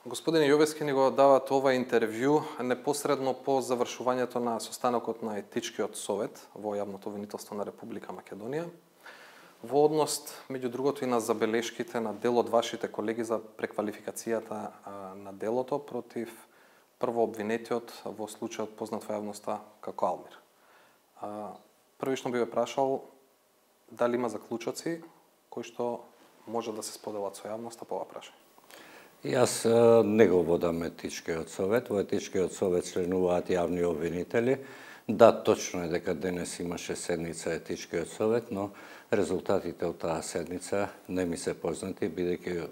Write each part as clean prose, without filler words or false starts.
Господин Јовески ни го дават ова интервју непосредно по завршувањето на состанокот на Етичкиот совет во јавното обвинителство на Република Македонија, во однос, меѓу другото, и на забелешките на дел од вашите колеги за преквалификацијата на делото против прво обвинетиот во случајот познат во јавноста како Алмир. Првично би ве прашал дали има заклучоци кои што може да се споделат со јавноста по ова прашање. Јас не го водам Етичкиот совет. Во Етичкиот совет членуваат јавни обвинители. Да, точно е дека денес имаше седница Етичкиот совет, но резултатите од таа седница не ми се познати, бидејќи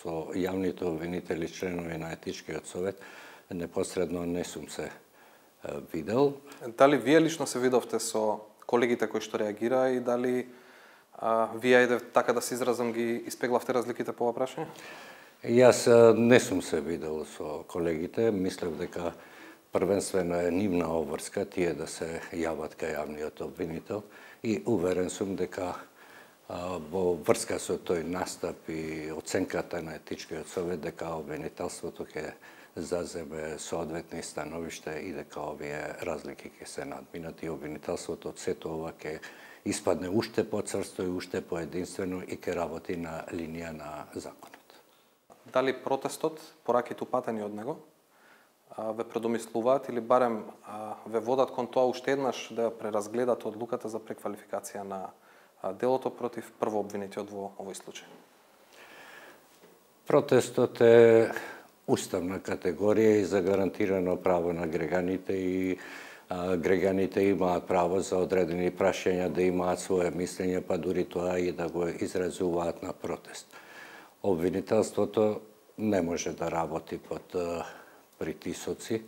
со јавните обвинители членови на Етичкиот совет непосредно не сум се видел. Дали вие лично се видовте со колегите кои што реагираа и дали вие, така да се изразам, ги испеглавте разликите по ова прашање? Јас не сум се видел со колегите, мислев дека првенствено е нивна обврска тие да се јават кај јавниот обвинител и уверен сум дека во врска со тој настап и оценката на Етичкиот совет дека обвинителството ќе заземе соодветни становишта и дека овие разлики ќе се надминат и обвинителството од сето ова ќе испадне уште поцрсто и уште поединствено и ќе работи на линија на законот. Дали протестот, пораките упатени од него, ве предомислуваат или барем ве водат кон тоа уште еднаш да преразгледат одлуката за преквалификација на делото против прво обвинетиот во овој случај? Протестот е уставна категорија и загарантирано право на граѓаните и граѓаните имаат право за одредени прашања да имаат свое мислење, па дури тоа и да го изразуваат на протест. Обвинителството не може да работи под притисоци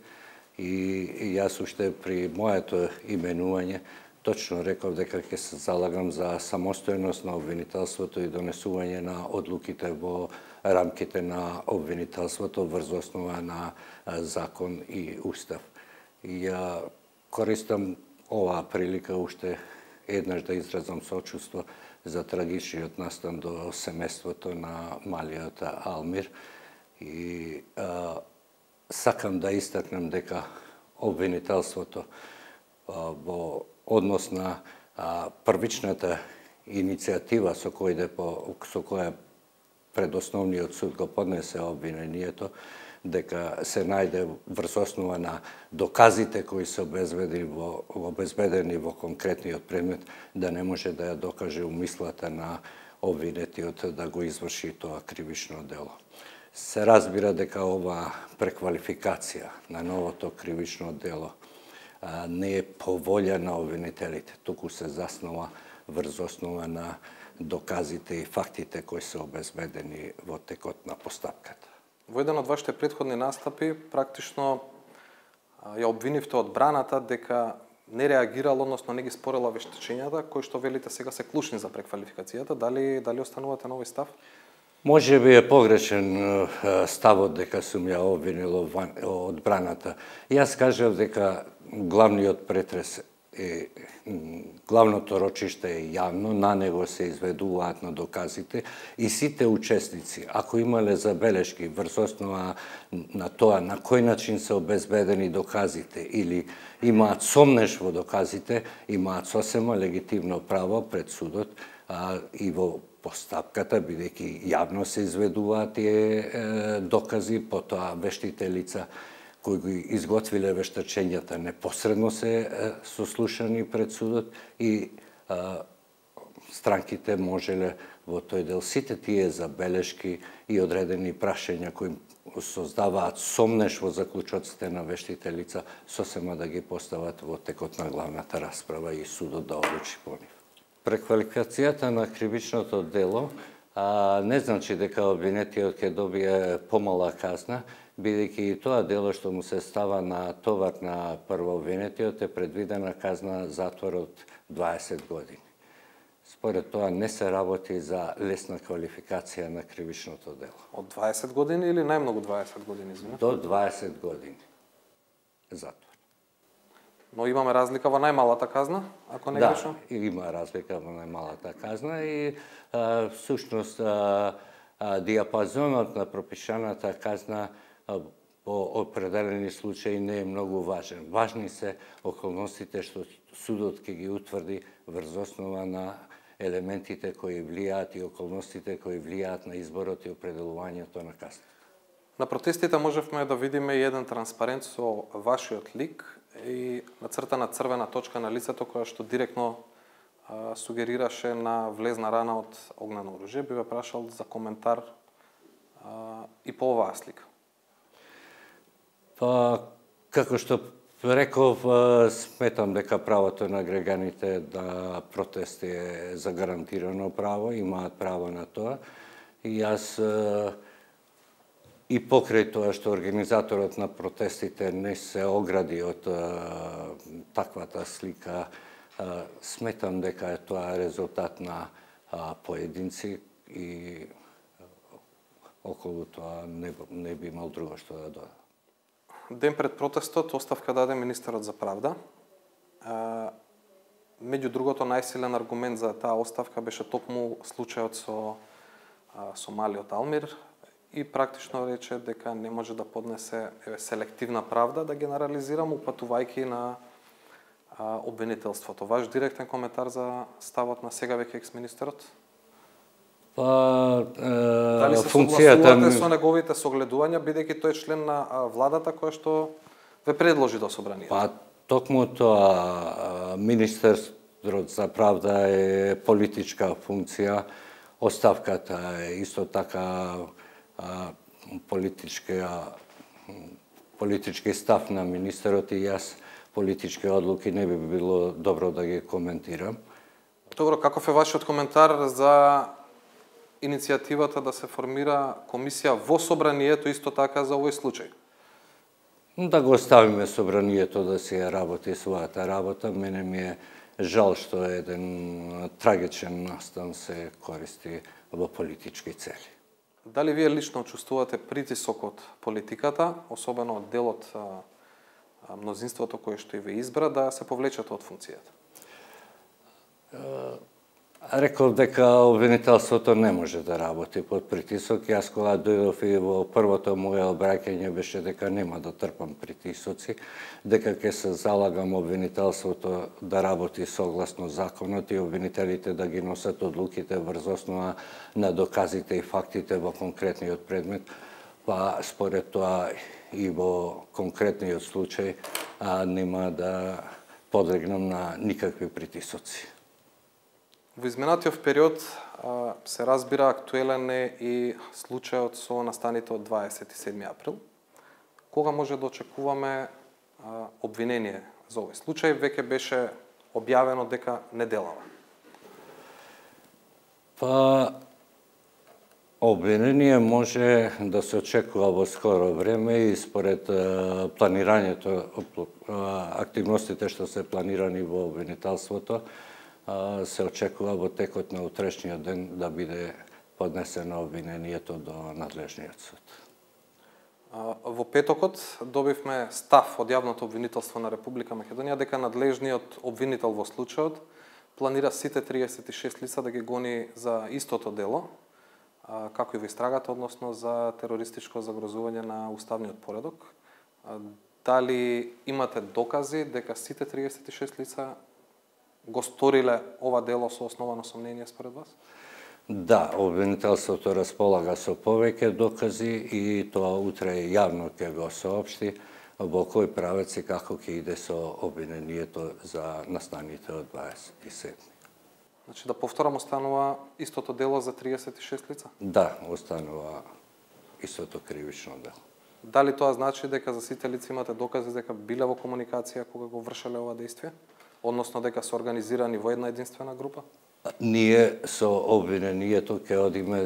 и јас уште при моето именување точно реков дека ќе се залагам за самостојност на обвинителството и донесување на одлуките во рамките на обвинителството врз основа на закон и устав. И ја користам оваа прилика уште еднаш да изразам сочувство за трагичниот настан до семејството на малиот Алмир и сакам да истакнем дека обвинителството во однос на првичната иницијатива со која пред основниот суд го поднесе обвинението, дека се најде врз основа на доказите кои се обезбедени во конкретниот предмет, да не може да ја докаже умислата на обвинетиот да го изврши тоа кривично дело. Се разбира дека ова преквалификација на новото кривично дело не е по волја на обвинителите, туку се заснова врз основа на доказите и фактите кои се обезбедени во текот на постапката. Во еден од вашите претходни настапи, практично ја обвинивте одбраната дека не реагирала, односно не ги спорела вештачењата, кои што велите сега се клучни за преквалификацијата. Дали останувате на овој став? Може би е погрешен ставот дека сум ја обвинил одбраната. Јас кажав дека главниот претрес е главното рочиште е јавно, на него се изведуваат на доказите и сите учесници, ако имале забелешки врз основа на тоа на кој начин се обезбедени доказите или имаат сомнеш во доказите, имаат сосема легитимно право пред судот и во постапката, бидејќи јавно се изведуваат тие докази, потоа вештите лица кои ги изготвиле вештачењата непосредно се сослушани пред судот и странките можеле во тој дел сите тие забелешки и одредени прашања кои создаваат сомнеш во заклучоците на вештите лица сосема да ги постават во текот на главната расправа и судот да одлучи по нив. Преквалификацијата на кривичното дело не значи дека обвинетиот ќе добие помала казна, бидејќи и тоа дело што му се става на товар на прво обвинетиот е предвидена казна затвор од 20 години. Според тоа не се работи за лесна квалификација на кривичното дело. Од 20 години или најмногу 20 години, извинете? До 20 години затвор. Но имаме разлика во најмалата казна, ако не грешам? Да, има разлика во најмалата казна и всушност диапазонот на пропишаната казна по определени случаи не е многу важен. Важни се околностите што судот ќе ги утврди врз основа на елементите кои влијаат и околностите кои влијаат на изборот и определувањето на казна. На протестите можевме да видиме еден транспарент со вашиот лик и нацртана црвена точка на лицето која што директно сугерираше на влезна рана од огнено оружје. Би ве прашал за коментар и по оваа слика. Па, како што реков, сметам дека правото на граѓаните да протести е загарантирано право, имаат право на тоа. И јас и покрај тоа што организаторот на протестите не се огради од таквата слика, сметам дека тоа е резултат на поединци и околу тоа не би имал друго што да дода. Ден пред протестот оставка даде министерот за правда. Меѓу другото, најсилен аргумент за таа оставка беше токму случајот со малиот Алмир и практично рече дека не може да поднесе селективна правда, да генерализирам, упатувајќи на обвинителството. Ваш директен коментар за ставот на сега веќе екс-министерот? Дали се согласувате со неговите согледувања, бидејќи тој е член на владата која што ве предложи до собранието? Па, токму тоа, министерот за правда е политичка функција, оставката е исто така политички став на министерот и јас политички одлуки не би било добро да ги коментирам. Добро, каков е вашиот коментар за иницијативата да се формира комисија во собранието исто така за овој случај? Да го оставиме собранието да си работи својата работа. Мене ми е жал што еден трагичен настан се користи во политички цели. Дали вие лично чувствувате притисок од политиката, особено од делот мнозинството кое што и ве избра, да се повлечете од функцијата? Реков дека обвинителството не може да работи под притисок. Јас кога дојдов и во првото моје обраќање беше дека нема да трпам притисоци, дека ќе се залагам обвинителството да работи согласно законот и обвинителите да ги носат одлуките врз основа на доказите и фактите во конкретниот предмет, па според тоа и во конкретниот случај нема да подлегнам на никакви притисоци. Во изминатиот период се разбира актуелен е и случајот со настаните од 27 април. Кога може да очекуваме обвинение за овој случај? Веќе беше објавено дека не делава. Па, обвинение може да се очекува во скоро време и според планирањето, активностите што се планирани во обвинителството, се очекува во текот на утрешниот ден да биде поднесено обвинението до надлежниот суд. Во петокот добивме став од јавното обвинителство на Република Македонија дека надлежниот обвинител во случајот планира сите 36 лица да ги гони за истото дело, како и во истрагата, односно за терористичко загрозување на уставниот поредок. Дали имате докази дека сите 36 лица го сториле ова дело со основано сомнение според вас? Да, обвинителството располага со повеќе докази и тоа утре јавно ќе го соопшти во кој правец и како ќе иде со обвинението за настаните од 27. Значи да повторам, останува истото дело за 36 лица? Да, останува истото кривично дело. Дали тоа значи дека за сите лица имате докази дека биле во комуникација кога го вршеле ова действие? Односно дека се организирани во една единствена група? Ние со обвинението ќе одиме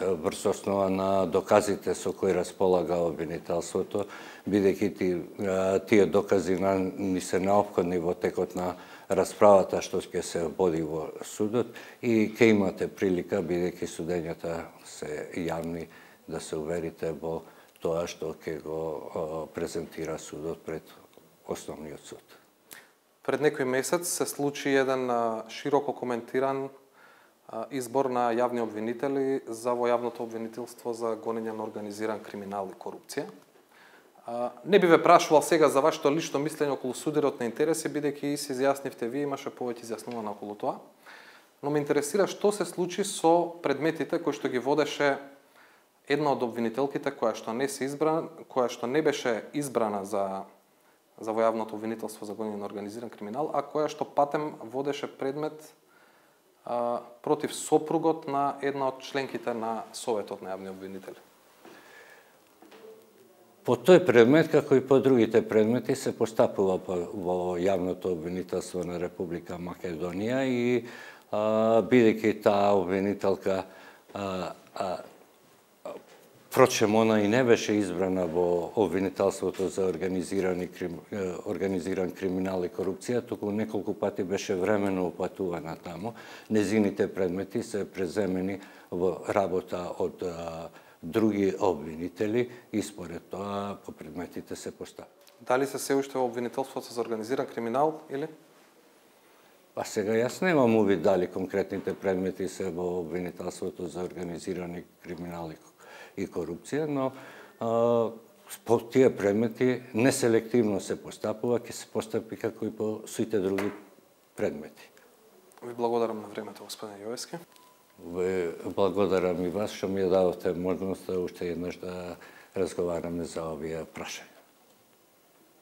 врз основа на доказите со кои располага обвинителството, бидејќи тие докази ни се неопходни во текот на расправата што ќе се води во судот и ќе имате прилика, бидејќи судењата се јавни, да се уверите во тоа што ќе го презентира судот пред основниот суд. Пред некој месец се случи еден широко коментиран избор на јавни обвинители за во јавното обвинителство за гонење на организиран криминал и корупција. Не би ве прашувал сега за вашето лично мислење околу судирот на интереси, бидејќи се изјаснивте вие, имаше повеќе изјаснување околу тоа. Но ме интересира што се случи со предметите кои што ги водеше една од обвинителките која што не беше избрана за во јавното обвинителство за гонење на организиран криминал, а која што патем водеше предмет против сопругот на една од членките на Советот на јавни обвинители. По тој предмет, како и по другите предмети, се постапува во јавното обвинителство на Република Македонија и бидејќи таа обвинителка впрочем, она и не беше избрана во обвинителството за организиран криминал и корупција, туку неколку пати беше временно упатувана таму. Незините предмети се преземени во работа од други обвинители и според тоа по предметите се постави. Дали се уште во обвинителството за организиран криминал или? Па сега јас немам увид дали конкретните предмети се во обвинителството за организиран криминал и корупција, но по тие предмети неселективно се постапува, ќе се постапи како и по сите други предмети. Ви благодарам на времето, господин Јовевски. Благодарам и вас што ми ја дадовте можност уште еднаш да разговараме за овие прашања.